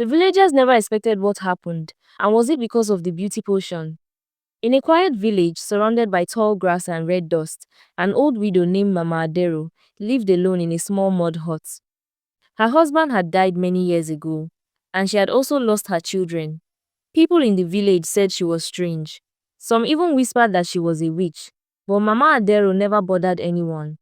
The villagers never expected what happened, and was it because of the beauty potion? In a quiet village surrounded by tall grass and red dust, an old widow named Mama Dero lived alone in a small mud hut. Her husband had died many years ago, and she had also lost her children. People in the village said she was strange. Some even whispered that she was a witch, but Mama Adero never bothered anyone.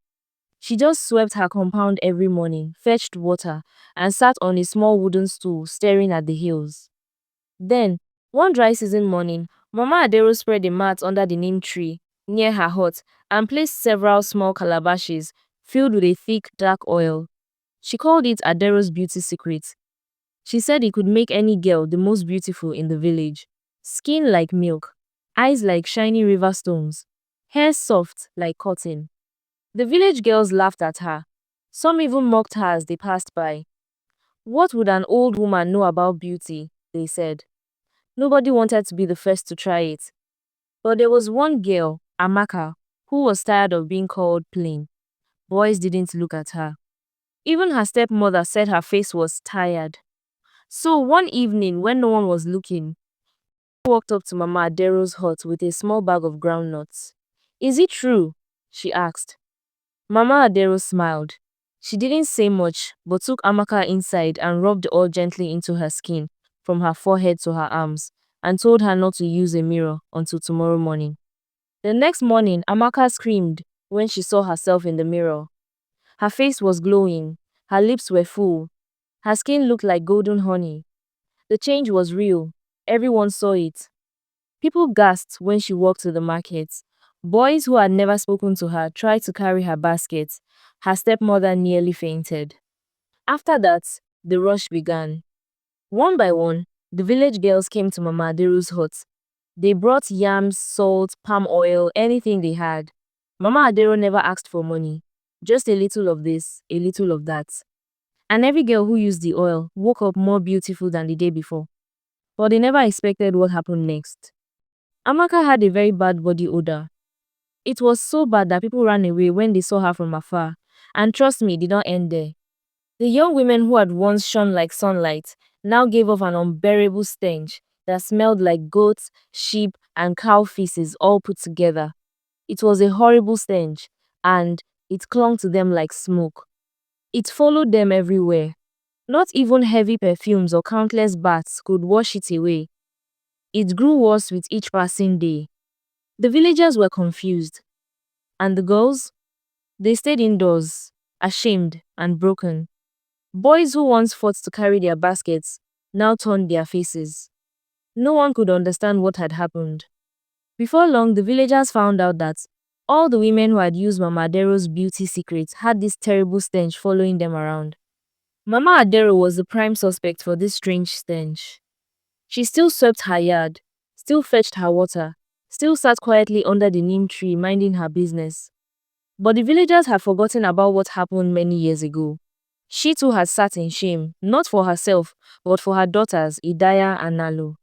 She just swept her compound every morning, fetched water, and sat on a small wooden stool staring at the hills. Then, one dry season morning, Mama Adero spread a mat under the neem tree near her hut and placed several small calabashes filled with a thick, dark oil. She called it Adero's beauty secret. She said it could make any girl the most beautiful in the village. Skin like milk, eyes like shiny river stones, hair soft like cotton. The village girls laughed at her. Some even mocked her as they passed by. What would an old woman know about beauty? They said. Nobody wanted to be the first to try it. But there was one girl, Amaka, who was tired of being called plain. Boys didn't look at her. Even her stepmother said her face was tired. So one evening, when no one was looking, she walked up to Mama Adero's hut with a small bag of groundnuts. Is it true? She asked. Mama Adero smiled. She didn't say much, but took Amaka inside and rubbed oil gently into her skin, from her forehead to her arms, and told her not to use a mirror until tomorrow morning. The next morning, Amaka screamed when she saw herself in the mirror. Her face was glowing, her lips were full, her skin looked like golden honey. The change was real. Everyone saw it. People gasped when she walked to the market. Boys who had never spoken to her tried to carry her basket. Her stepmother nearly fainted. After that, the rush began. One by one, the village girls came to Mama Aderu's hut. They brought yams, salt, palm oil, anything they had. Mama Adero never asked for money. Just a little of this, a little of that. And every girl who used the oil woke up more beautiful than the day before. But they never expected what happened next. Amaka had a very bad body odor. It was so bad that people ran away when they saw her from afar. And trust me, it did not end there. The young women who had once shone like sunlight now gave off an unbearable stench that smelled like goats, sheep, and cow feces all put together. It was a horrible stench, and it clung to them like smoke. It followed them everywhere. Not even heavy perfumes or countless baths could wash it away. It grew worse with each passing day. The villagers were confused. And the girls? They stayed indoors, ashamed and broken. Boys who once fought to carry their baskets now turned their faces. No one could understand what had happened. Before long, the villagers found out that all the women who had used Mama Adero's beauty secret had this terrible stench following them around. Mama Adero was the prime suspect for this strange stench. She still swept her yard, still fetched her water, still sat quietly under the neem tree minding her business. But the villagers had forgotten about what happened many years ago. She too had sat in shame, not for herself, but for her daughters, Idaya and Nalo.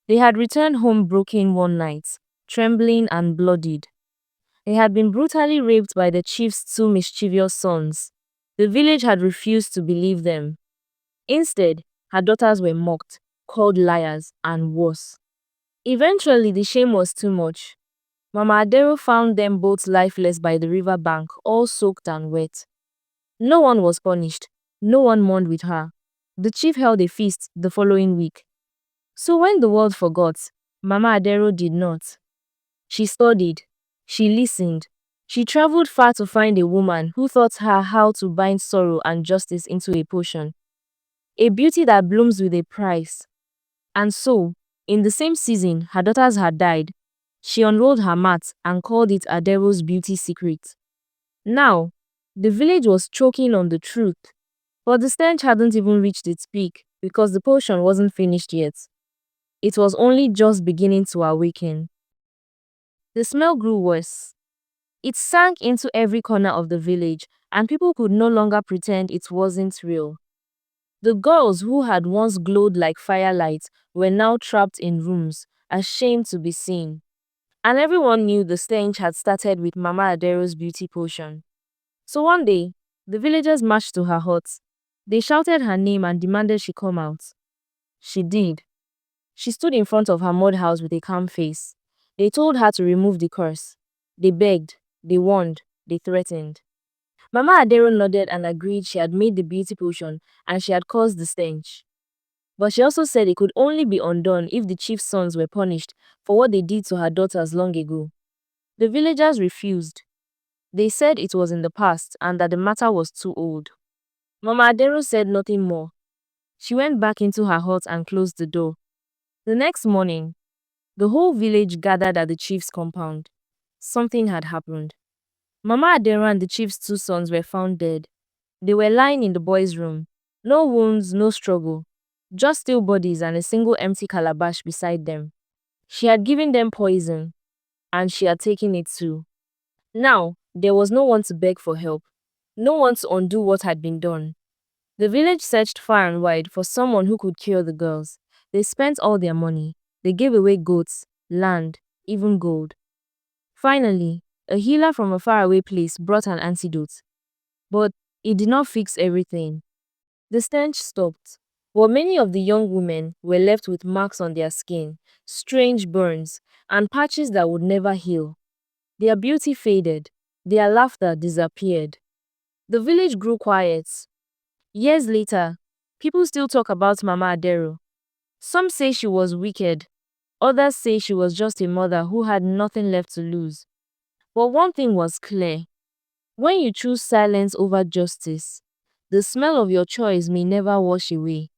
They had returned home broken one night, trembling and bloodied. They had been brutally raped by the chief's two mischievous sons. The village had refused to believe them. Instead, her daughters were mocked, called liars, and worse. Eventually, the shame was too much. Mama Adero found them both lifeless by the river bank, all soaked and wet. No one was punished. No one mourned with her. The chief held a feast the following week. So when the world forgot, Mama Adero did not. She studied. She listened. She traveled far to find a woman who taught her how to bind sorrow and justice into a potion. A beauty that blooms with a price. And so, in the same season her daughters had died, she unrolled her mat and called it Adero's beauty secret. Now, the village was choking on the truth, but the stench hadn't even reached its peak because the potion wasn't finished yet. It was only just beginning to awaken. The smell grew worse. It sank into every corner of the village, and people could no longer pretend it wasn't real. The girls who had once glowed like firelight were now trapped in rooms, ashamed to be seen. And everyone knew the stench had started with Mama Adero's beauty potion. So one day, the villagers marched to her hut. They shouted her name and demanded she come out. She did. She stood in front of her mud house with a calm face. They told her to remove the curse. They begged, they warned, they threatened. Mama Adero nodded and agreed she had made the beauty potion and she had caused the stench. But she also said it could only be undone if the chief's sons were punished for what they did to her daughters long ago. The villagers refused. They said it was in the past and that the matter was too old. Mama Adero said nothing more. She went back into her hut and closed the door. The next morning, the whole village gathered at the chief's compound. Something had happened. Mama Adero and the chief's two sons were found dead. They were lying in the boys' room. No wounds, no struggle. Just still bodies and a single empty calabash beside them. She had given them poison, and she had taken it too. Now, there was no one to beg for help. No one to undo what had been done. The village searched far and wide for someone who could cure the girls. They spent all their money. They gave away goats, land, even gold. Finally, a healer from a faraway place brought an antidote. But it did not fix everything. The stench stopped, but many of the young women were left with marks on their skin, strange burns, and patches that would never heal. Their beauty faded. Their laughter disappeared. The village grew quiet. Years later, people still talk about Mama Adero. Some say she was wicked. Others say she was just a mother who had nothing left to lose. But one thing was clear. When you choose silence over justice, the smell of your choice may never wash away.